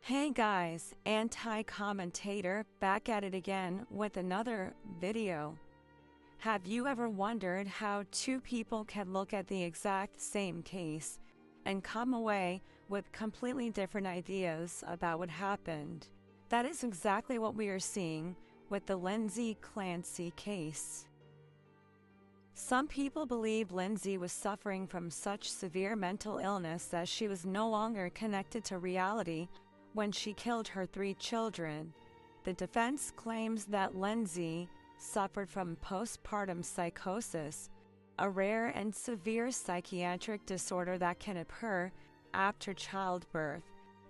Hey guys, anti-commentator back at it again with another video. Have you ever wondered how two people can look at the exact same case and come away with completely different ideas about what happened? That is exactly what we are seeing with the Lindsay Clancy case. Some people believe Lindsay was suffering from such severe mental illness that she was no longer connected to reality when she killed her 3 children. The defense claims that Lindsay suffered from postpartum psychosis, a rare and severe psychiatric disorder that can occur after childbirth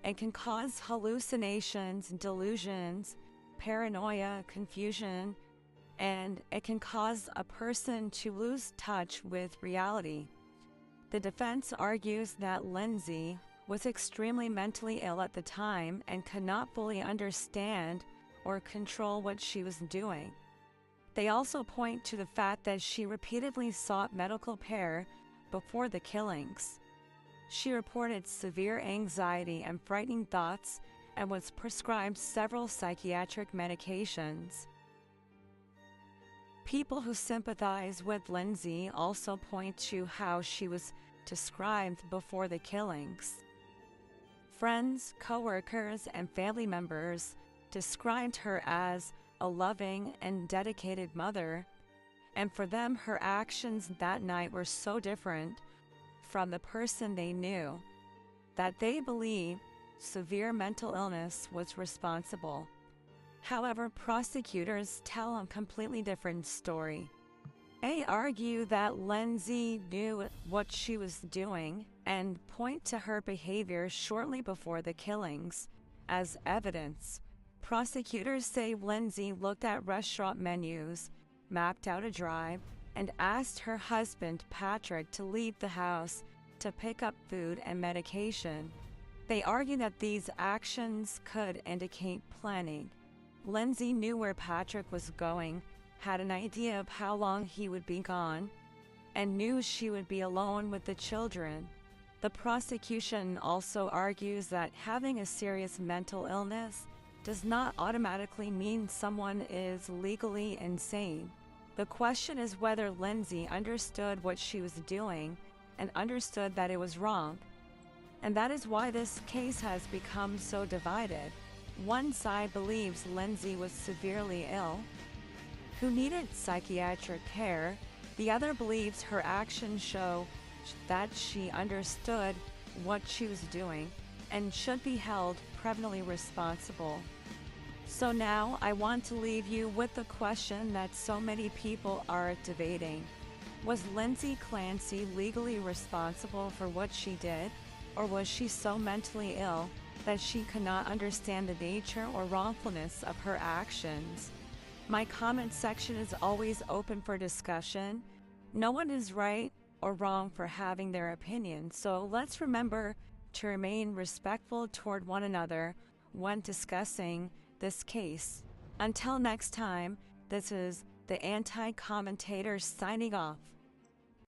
and can cause hallucinations, delusions, paranoia, confusion, and it can cause a person to lose touch with reality. The defense argues that Lindsay was extremely mentally ill at the time and could not fully understand or control what she was doing. They also point to the fact that she repeatedly sought medical care before the killings. She reported severe anxiety and frightening thoughts and was prescribed several psychiatric medications. People who sympathize with Lindsay also point to how she was described before the killings. Friends, co-workers, and family members described her as a loving and dedicated mother, and for them her actions that night were so different from the person they knew that they believe severe mental illness was responsible. However, prosecutors tell a completely different story. They argue that Lindsay knew what she was doing and point to her behavior shortly before the killings as evidence. Prosecutors say Lindsay looked at restaurant menus, mapped out a drive, and asked her husband, Patrick, to leave the house to pick up food and medication. They argue that these actions could indicate planning. Lindsay knew where Patrick was going, had an idea of how long he would be gone, and knew she would be alone with the children. The prosecution also argues that having a serious mental illness does not automatically mean someone is legally insane. The question is whether Lindsay understood what she was doing and understood that it was wrong. And that is why this case has become so divided. One side believes Lindsay was severely ill, who needed psychiatric care. The other believes her actions show that she understood what she was doing and should be held criminally responsible. So now I want to leave you with the question that so many people are debating. Was Lindsay Clancy legally responsible for what she did, or was she so mentally ill that she could not understand the nature or wrongfulness of her actions? My comment section is always open for discussion. No one is right or wrong for having their opinion, so let's remember to remain respectful toward one another when discussing this case. Until next time, this is the anti-commentator signing off.